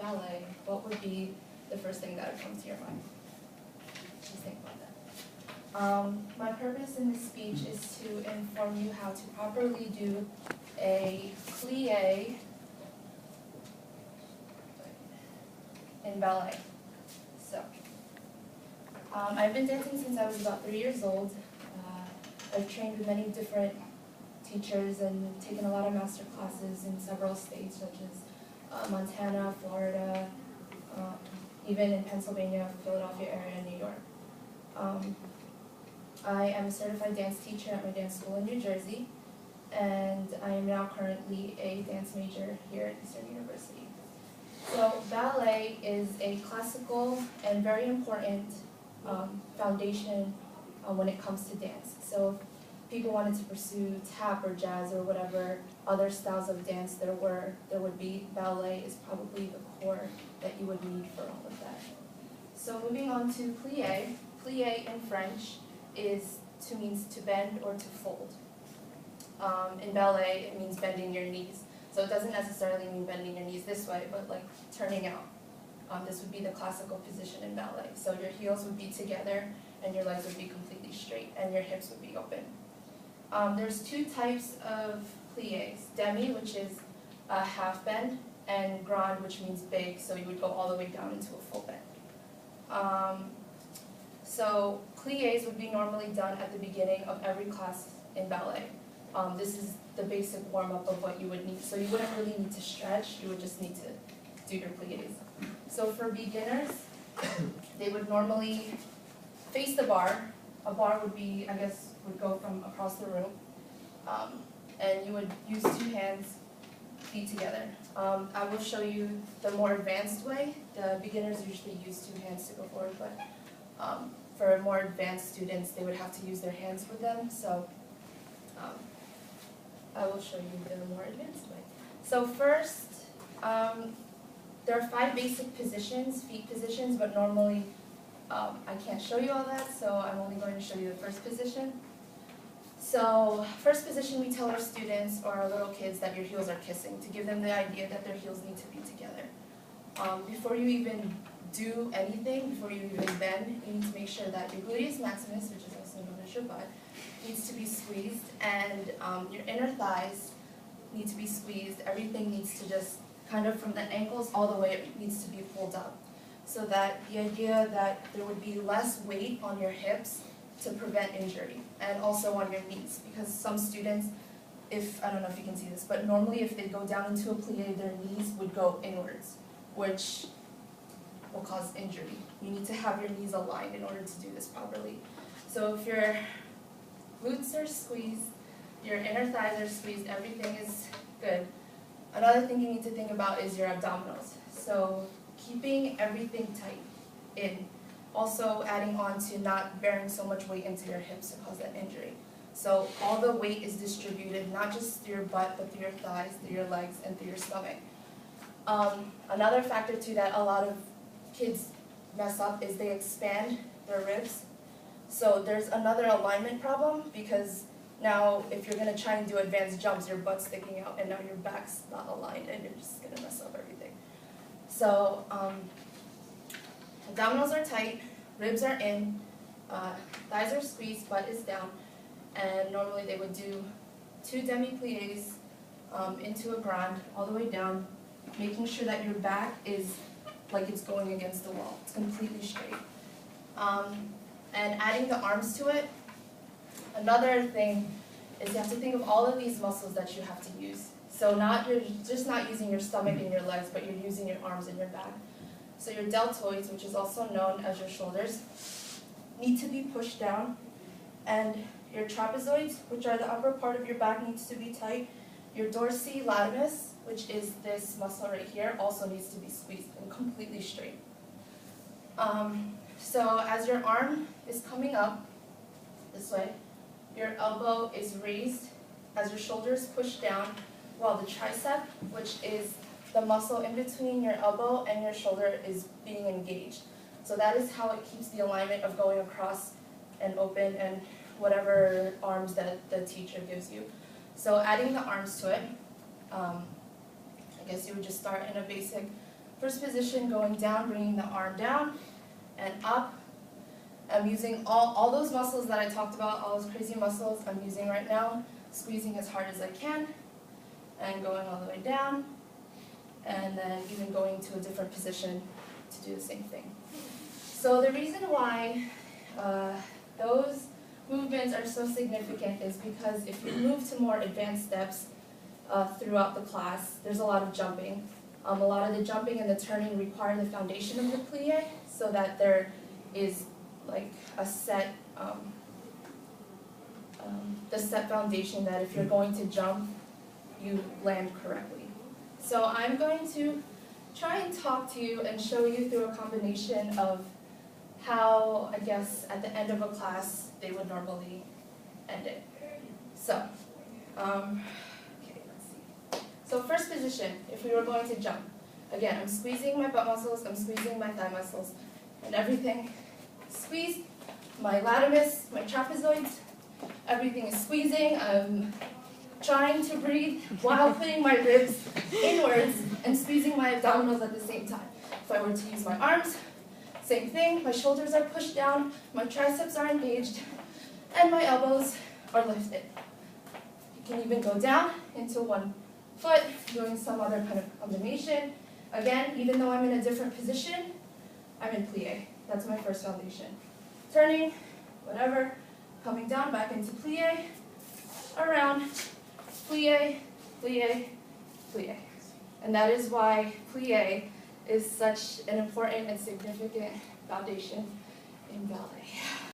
ballet, what would be the first thing that would come to your mind? Just think about that. My purpose in this speech is to inform you how to properly do a plie in ballet. So, I've been dancing since I was about 3 years old. I've trained with many different teachers and taken a lot of master classes in several states such as Montana, Florida, even in Pennsylvania, Philadelphia area, and New York. I am a certified dance teacher at my dance school in New Jersey, and I am now currently a dance major here at Eastern University. So ballet is a classical and very important foundation when it comes to dance. So if people wanted to pursue tap or jazz or whatever other styles of dance there would be, ballet is probably the core that you would need for all of that. So moving on to plie. Plie in French means to bend or to fold. In ballet, it means bending your knees. So it doesn't necessarily mean bending your knees this way, but like turning out. This would be the classical position in ballet. So your heels would be together, and your legs would be completely straight, and your hips would be open. There's two types of pliés. Demi, which is a half bend, and grand, which means big, so you would go all the way down into a full bend. So pliés would be normally done at the beginning of every class in ballet. This is the basic warm-up of what you would need. So you wouldn't really need to stretch, you would just need to do your pliés. So for beginners, they would normally face the bar. A bar would be, would go from across the room. And you would use two hands, feet together. I will show you the more advanced way. The beginners usually use two hands to go forward, but for more advanced students, they would have to use their hands with them. So I will show you the more advanced way. So first, there are 5 basic positions, feet positions, but normally I can't show you all that, so I'm only going to show you the first position. So first position, we tell our students or our little kids that your heels are kissing, to give them the idea that their heels need to be together. Before you even do anything, before you even bend, you need to make sure that your gluteus maximus, which is also known as your butt, needs to be squeezed, and your inner thighs need to be squeezed. Everything needs to just kind of from the ankles all the way, it needs to be pulled up. So that the idea that there would be less weight on your hips to prevent injury, and also on your knees, because some students, I don't know if you can see this, but normally if they go down into a plie, their knees would go inwards, which will cause injury. You need to have your knees aligned in order to do this properly. So if your glutes are squeezed, your inner thighs are squeezed, everything is good. Another thing you need to think about is your abdominals. So keeping everything tight in. Also adding on to not bearing so much weight into your hips to cause that injury. So all the weight is distributed, not just through your butt, but through your thighs, through your legs, and through your stomach. Another factor too that a lot of kids mess up is they expand their ribs. So there's another alignment problem, because now if you're going to try and do advanced jumps, your butt's sticking out and now your back's not aligned and you're just going to mess up everything. So abdominals are tight, ribs are in, thighs are squeezed, butt is down, and normally they would do 2 demi-pliés into a grand all the way down, making sure that your back is like it's going against the wall. It's completely straight. And adding the arms to it, another thing is you have to think of all of these muscles that you have to use. So you're just not using your stomach and your legs, but you're using your arms and your back. So your deltoids, which is also known as your shoulders, need to be pushed down. And your trapezoids, which are the upper part of your back, needs to be tight. Your dorsiflexius, which is this muscle right here, also needs to be squeezed and completely straight. So as your arm is coming up this way, your elbow is raised as your shoulders push down, while the tricep, which is the muscle in between your elbow and your shoulder, is being engaged. So that is how it keeps the alignment of going across and open and whatever arms that the teacher gives you. So adding the arms to it, I guess you would just start in a basic First position, going down, bringing the arm down and up. I'm using all those muscles that I talked about, all those crazy muscles I'm using right now, squeezing as hard as I can, and going all the way down, and then even going to a different position to do the same thing. So the reason why those movements are so significant is because if you move to more advanced steps throughout the class, there's a lot of jumping. A lot of the jumping and the turning require the foundation of the plie so that there is like a set, the set foundation that if you're going to jump, you land correctly. So I'm going to try and talk to you and show you through a combination of how, I guess, at the end of a class, they would normally end it. So, okay, let's see. So first position, if we were going to jump. Again, I'm squeezing my butt muscles, I'm squeezing my thigh muscles, and everything squeezed. My latimus, my trapezoids, everything is squeezing. I'm trying to breathe while putting my ribs inwards and squeezing my abdominals at the same time. If I were to use my arms, same thing. My shoulders are pushed down, my triceps are engaged, and my elbows are lifted. You can even go down into one foot, doing some other kind of combination. Again, even though I'm in a different position, I'm in plie. That's my first foundation. Turning, whatever, coming down back into plie, around, plie, plie, plie. And that is why plie is such an important and significant foundation in ballet.